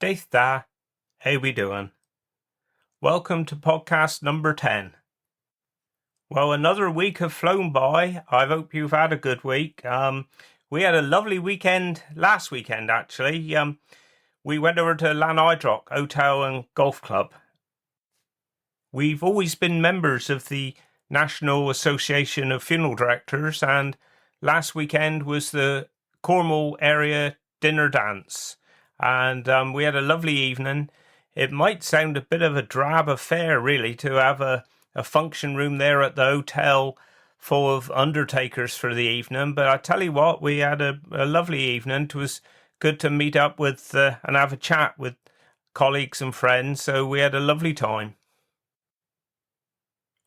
Death da, how we doing? Welcome to podcast number 10. Well, another week have flown by. I hope you've had a good week. We had a lovely weekend last weekend, actually. We went over to Lanidrock Hotel and Golf Club. We've always been members of the National Association of Funeral Directors, and last weekend was the Cornwall area dinner dance. And we had a lovely evening. It might sound a bit of a drab affair, really, to have a function room there at the hotel full of undertakers for the evening. But I tell you what, we had a lovely evening. It was good to meet up with and have a chat with colleagues and friends. So we had a lovely time.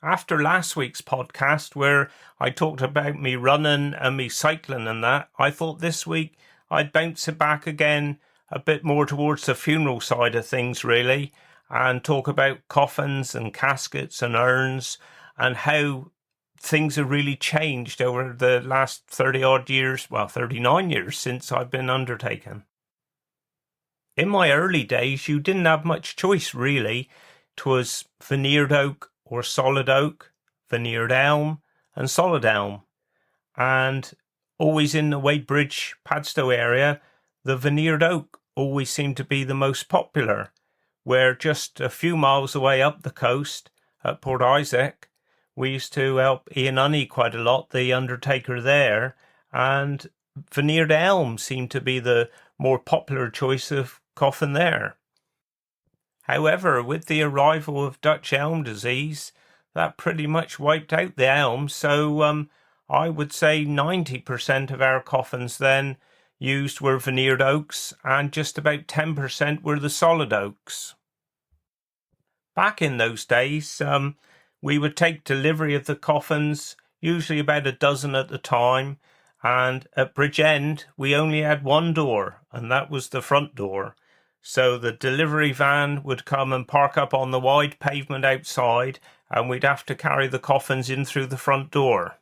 After last week's podcast, where I talked about me running and me cycling and that, I thought this week I'd bounce it back again a bit more towards the funeral side of things, really, and talk about coffins and caskets and urns and how things have really changed over the last 30-odd years, 39 years since I've been undertaken. In my early days, you didn't have much choice, really. 'Twas veneered oak or solid oak, veneered elm and solid elm. And always in the Wadebridge, Padstow area, the veneered oak always seemed to be the most popular, where just a few miles away up the coast at Port Isaac, we used to help Ian Unney quite a lot, the undertaker there, and veneered elm seemed to be the more popular choice of coffin there. However, with the arrival of Dutch elm disease, that pretty much wiped out the elm, so I would say 90% of our coffins then used were veneered oaks, and just about 10% were the solid oaks. Back in those days, we would take delivery of the coffins, usually about a dozen at a time, and at Bridgend we only had one door, and that was the front door. So the delivery van would come and park up on the wide pavement outside, and we'd have to carry the coffins in through the front door.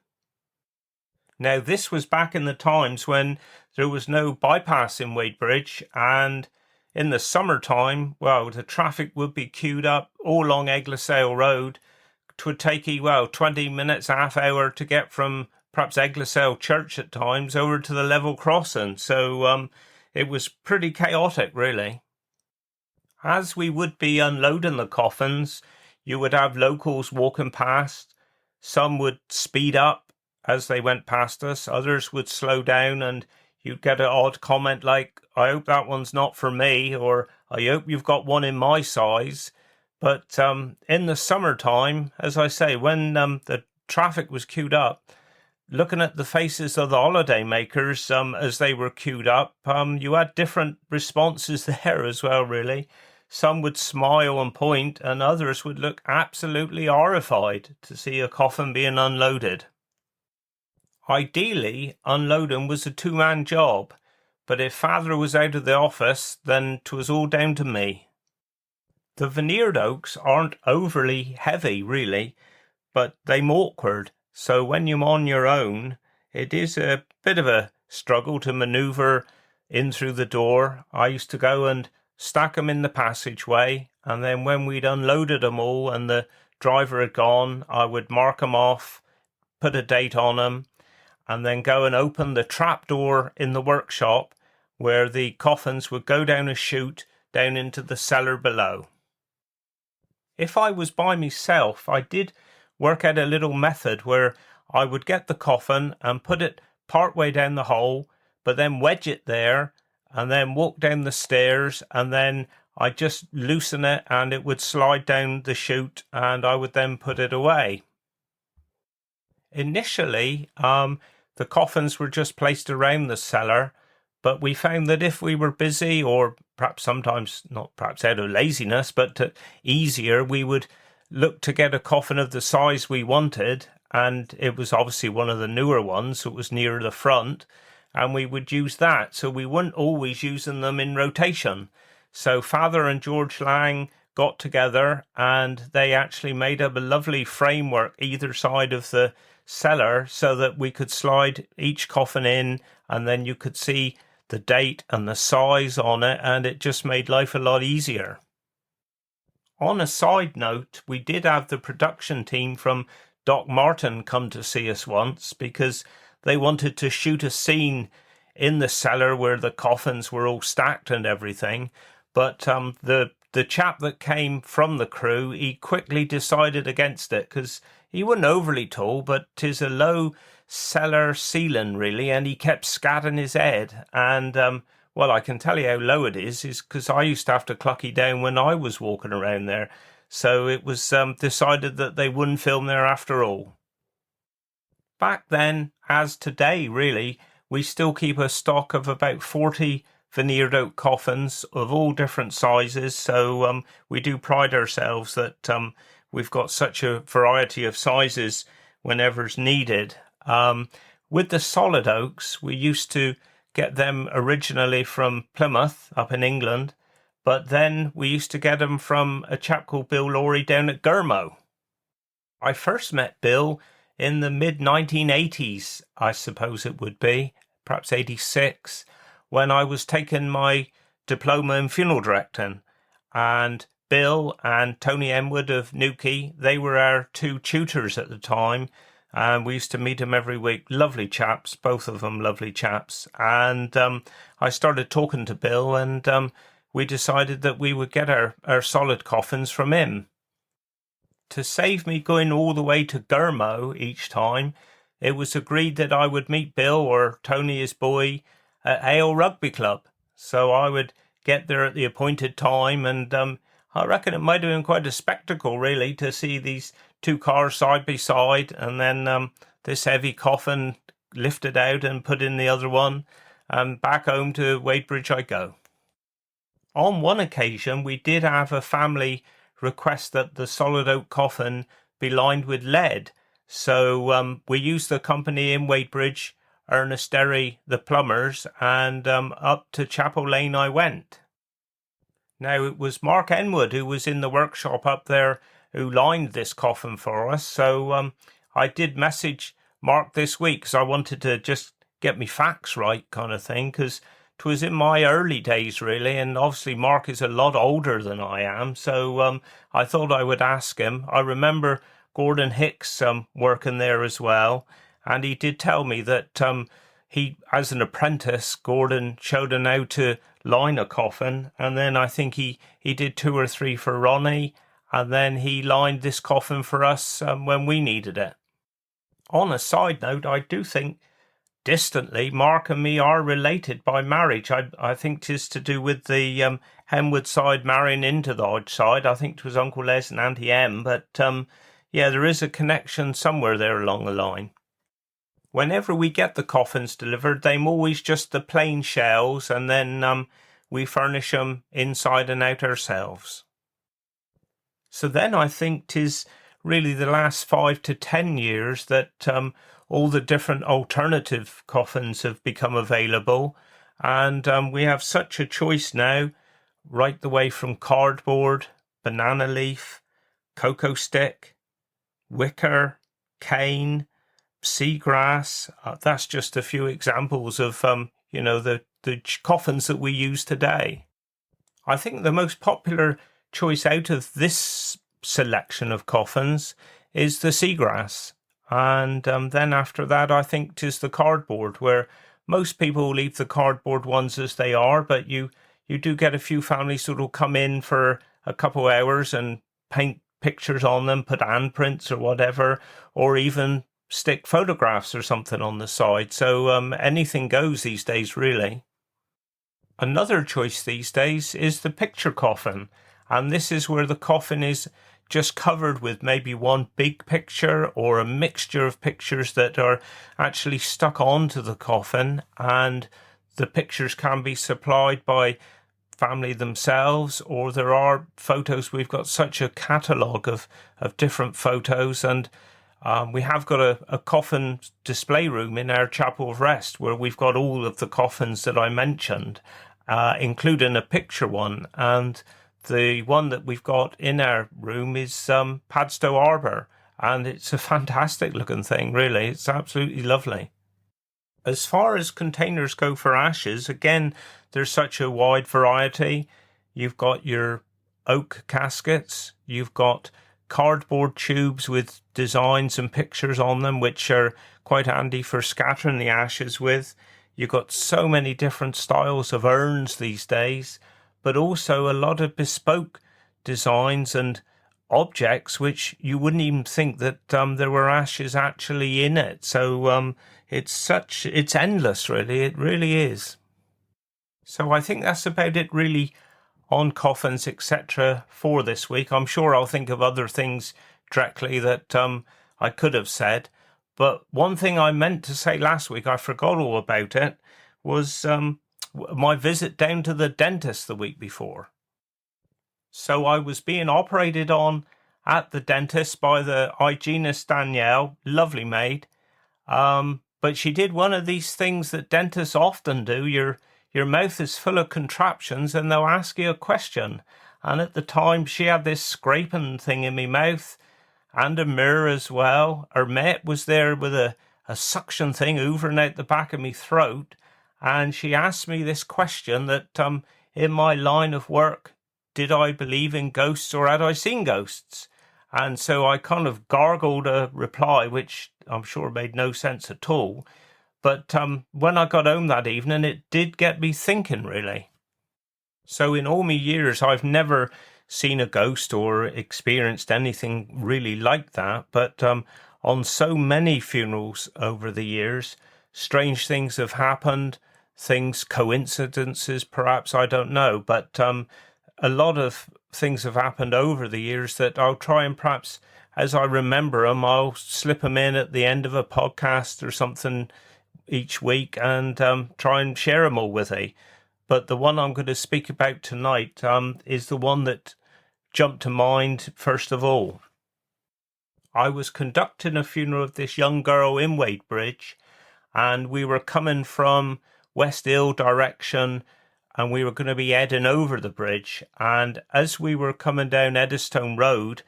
Now, this was back in the times when there was no bypass in Wadebridge, and in the summertime, the traffic would be queued up all along Egglesale Road. 'Twould take you, 20 minutes, half hour to get from perhaps Egglesale Church at times over to the level crossing. So it was pretty chaotic, really. As we would be unloading the coffins, you would have locals walking past. Some would speed up as they went past us, others would slow down, and you'd get an odd comment like, "I hope that one's not for me," or "I hope you've got one in my size." But in the summertime, as I say, when the traffic was queued up, looking at the faces of the holiday makers as they were queued up, you had different responses there as well, really. Some would smile and point, and others would look absolutely horrified to see a coffin being unloaded. Ideally, unloading was a two-man job, but if Father was out of the office, then 'twas all down to me. The veneered oaks aren't overly heavy, really, but they're awkward, so when you're on your own, it is a bit of a struggle to manoeuvre in through the door. I used to go and stack them in the passageway, and then when we'd unloaded them all and the driver had gone, I would mark them off, put a date on them, and then go and open the trapdoor in the workshop where the coffins would go down a chute down into the cellar below. If I was by myself, I did work out a little method where I would get the coffin and put it part way down the hole, but then wedge it there and then walk down the stairs, and then I'd just loosen it and it would slide down the chute, and I would then put it away. Initially, the coffins were just placed around the cellar, but we found that if we were busy, or perhaps sometimes not perhaps out of laziness, but easier, we would look to get a coffin of the size we wanted, and it was obviously one of the newer ones, so it was nearer the front, and we would use that. So we weren't always using them in rotation. So Father and George Lang got together, and they actually made up a lovely framework either side of the cellar so that we could slide each coffin in, and then you could see the date and the size on it, and it just made life a lot easier. On a side note, we did have the production team from Doc Martin come to see us once because they wanted to shoot a scene in the cellar where the coffins were all stacked and everything. But the chap that came from the crew, he quickly decided against it because he wasn't overly tall, but 'tis a low cellar ceiling really, and he kept scatting his head. And well, I can tell you how low it is because I used to have to clucky down when I was walking around there. So it was decided that they wouldn't film there after all. Back then, as today really, we still keep a stock of about 40 veneered oak coffins of all different sizes. So we do pride ourselves that we've got such a variety of sizes whenever's needed. With the solid oaks, we used to get them originally from Plymouth up in England, but then we used to get them from a chap called Bill Lawry down at Gurmo. I first met Bill in the mid-1980s, I suppose it would be, perhaps 86, when I was taking my diploma in funeral directing. And Bill and Tony Emwood of Newquay, they were our two tutors at the time, and we used to meet them every week. Lovely chaps, both of them lovely chaps. And I started talking to Bill, and we decided that we would get our solid coffins from him. To save me going all the way to Gurmo each time, it was agreed that I would meet Bill or Tony, his boy, at Hale Rugby Club. So I would get there at the appointed time, and I reckon it might have been quite a spectacle, really, to see these two cars side by side, and then this heavy coffin lifted out and put in the other one, and back home to Wadebridge I go. On one occasion, we did have a family request that the solid oak coffin be lined with lead. So we used the company in Wadebridge, Ernest Derry, the plumbers, and up to Chapel Lane I went. Now, it was Mark Enwood who was in the workshop up there who lined this coffin for us. So I did message Mark this week because I wanted to just get me facts right kind of thing, because it was in my early days really, and obviously Mark is a lot older than I am. So I thought I would ask him. I remember Gordon Hicks working there as well, and he did tell me that he, as an apprentice, Gordon showed him how to line a coffin, and then I think he did 2 or 3 for Ronnie, and then he lined this coffin for us when we needed it. On a side note, I do think distantly Mark and me are related by marriage. I think 'tis to do with the Henwood side marrying into the Hodge side. I think 'twas Uncle Les and Auntie Em, but yeah, there is a connection somewhere there along the line. Whenever we get the coffins delivered, they're always just the plain shells, and then we furnish them inside and out ourselves. So then I think 'tis really the last 5 to 10 years that all the different alternative coffins have become available, and we have such a choice now, right the way from cardboard, banana leaf, cocoa stick, wicker, cane, seagrass. That's just a few examples of the coffins that we use today. I think the most popular choice out of this selection of coffins is the seagrass, and then after that I think 'tis the cardboard, where most people leave the cardboard ones as they are, but you do get a few families that will come in for a couple hours and paint pictures on them, put handprints or whatever, or even stick photographs or something on the side. So anything goes these days really. Another choice these days is the picture coffin, and this is where the coffin is just covered with maybe one big picture or a mixture of pictures that are actually stuck onto the coffin, and the pictures can be supplied by family themselves, or there are photos. We've got such a catalogue of different photos, and we have got a coffin display room in our chapel of rest where we've got all of the coffins that I mentioned, including a picture one, and the one that we've got in our room is Padstow Arbour, and it's a fantastic looking thing really. It's absolutely lovely. As far as containers go for ashes, again, there's such a wide variety. You've got your oak caskets, you've got cardboard tubes with designs and pictures on them, which are quite handy for scattering the ashes with. You've got so many different styles of urns these days, but also a lot of bespoke designs and objects which you wouldn't even think that there were ashes actually in it. So it's endless, really. It really is. So I think that's about it, really, on coffins, etc. for this week. I'm sure I'll think of other things directly that I could have said. But one thing I meant to say last week, I forgot all about it, was my visit down to the dentist the week before. So I was being operated on at the dentist by the hygienist Danielle, lovely maid. But she did one of these things that dentists often do. Your mouth is full of contraptions and they'll ask you a question. And at the time she had this scraping thing in my mouth and a mirror as well. Her mate was there with a suction thing hoovering out the back of my throat. And she asked me this question that in my line of work, did I believe in ghosts or had I seen ghosts? And so I kind of gargled a reply, which I'm sure made no sense at all. But when I got home that evening, it did get me thinking, really. So in all my years, I've never seen a ghost or experienced anything really like that. But on so many funerals over the years, strange things have happened, coincidences perhaps, I don't know. But a lot of things have happened over the years that I'll try and perhaps, as I remember them, I'll slip them in at the end of a podcast or something each week and try and share them all with you. But the one I'm going to speak about tonight is the one that jumped to mind first of all. I was conducting a funeral of this young girl in Wadebridge, and we were coming from West Hill direction, and we were going to be heading over the bridge. And as we were coming down Eddystone Road,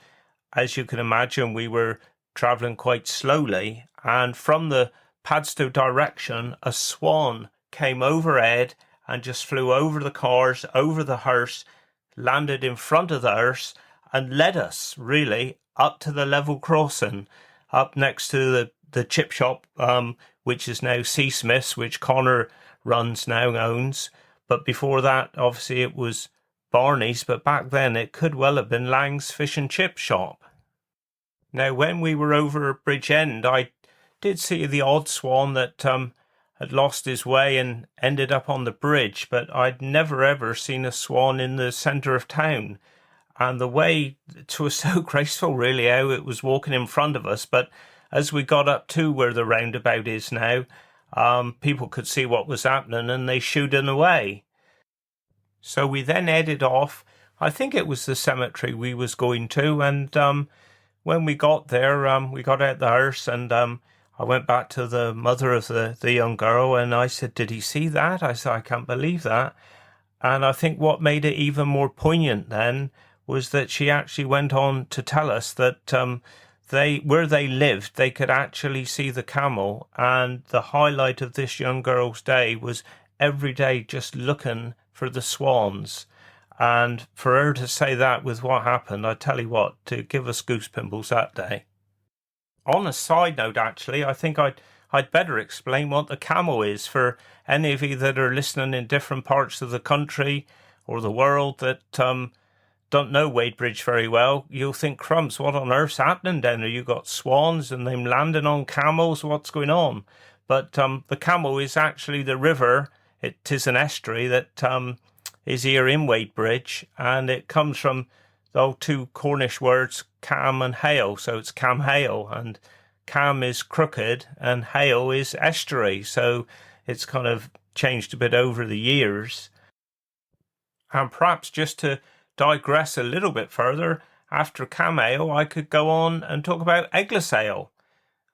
as you can imagine, we were travelling quite slowly. And from the Padstow direction, a swan came overhead and just flew over the cars, over the hearse, landed in front of the hearse, and led us, really, up to the level crossing, up next to the chip shop, which is now C. Smith's, which Connor runs now, owns. But before that, obviously, it was Barney's, but back then it could well have been Lang's Fish and Chip Shop. Now, when we were over Bridgend, I did see the odd swan that had lost his way and ended up on the bridge, but I'd never ever seen a swan in the centre of town. And the way it was so graceful, really, how it was walking in front of us. But as we got up to where the roundabout is now, people could see what was happening and they shooed it away. So we then headed off. I think it was the cemetery we was going to, and when we got there, we got out the hearse, and I went back to the mother of the young girl, and I said, "Did he see that?" I said, "I can't believe that." And I think what made it even more poignant then was that she actually went on to tell us that where they lived, they could actually see the camel, and the highlight of this young girl's day was every day just looking for the swans. And for her to say that with what happened, I tell you what, to give us goose pimples that day. On a side note, actually, I think I'd better explain what the camel is for any of you that are listening in different parts of the country or the world that don't know Wadebridge very well. You'll think, crumbs, what on earth's happening down there? You got swans and them landing on camels, what's going on? But the camel is actually the river. It is an estuary that is here in Wadebridge, and it comes from the old two Cornish words, cam and hale. So it's cam hale, and cam is crooked and hale is estuary. So it's kind of changed a bit over the years. And perhaps just to digress a little bit further, after cam ale, I could go on and talk about eggless ale.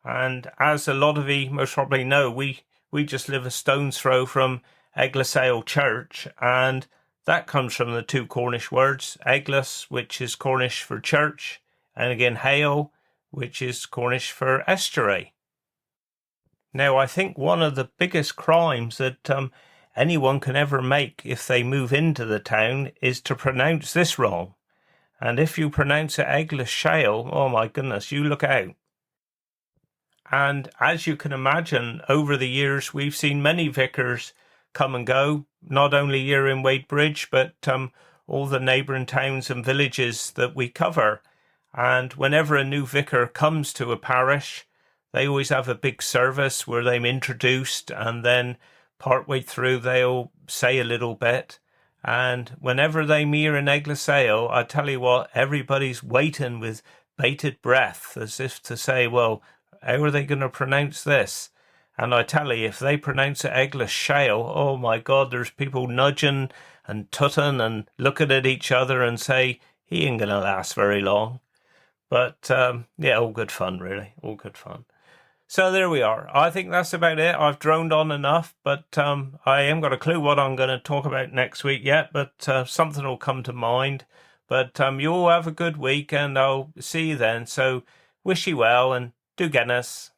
And as a lot of you most probably know, we just live a stone's throw from Eggless Ale Church, and that comes from the two Cornish words, eggless, which is Cornish for church, and again hale, which is Cornish for estuary. Now, I think one of the biggest crimes that anyone can ever make if they move into the town is to pronounce this wrong. And if you pronounce it eggless shale, oh my goodness, you look out. And as you can imagine, over the years, we've seen many vicars come and go, not only here in Wadebridge, but all the neighbouring towns and villages that we cover. And whenever a new vicar comes to a parish, they always have a big service where they're introduced, and then partway through they'll say a little bit. And whenever they mere an eggless ale, I tell you what, everybody's waiting with bated breath, as if to say, well, how are they going to pronounce this? And I tell you, if they pronounce it eggless shale, oh my God, there's people nudging and tutting and looking at each other and say, he ain't going to last very long. But yeah, all good fun, really. All good fun. So there we are. I think that's about it. I've droned on enough, but I haven't got a clue what I'm going to talk about next week yet, but something will come to mind. But you all have a good week, and I'll see you then. So wish you well, and do get us.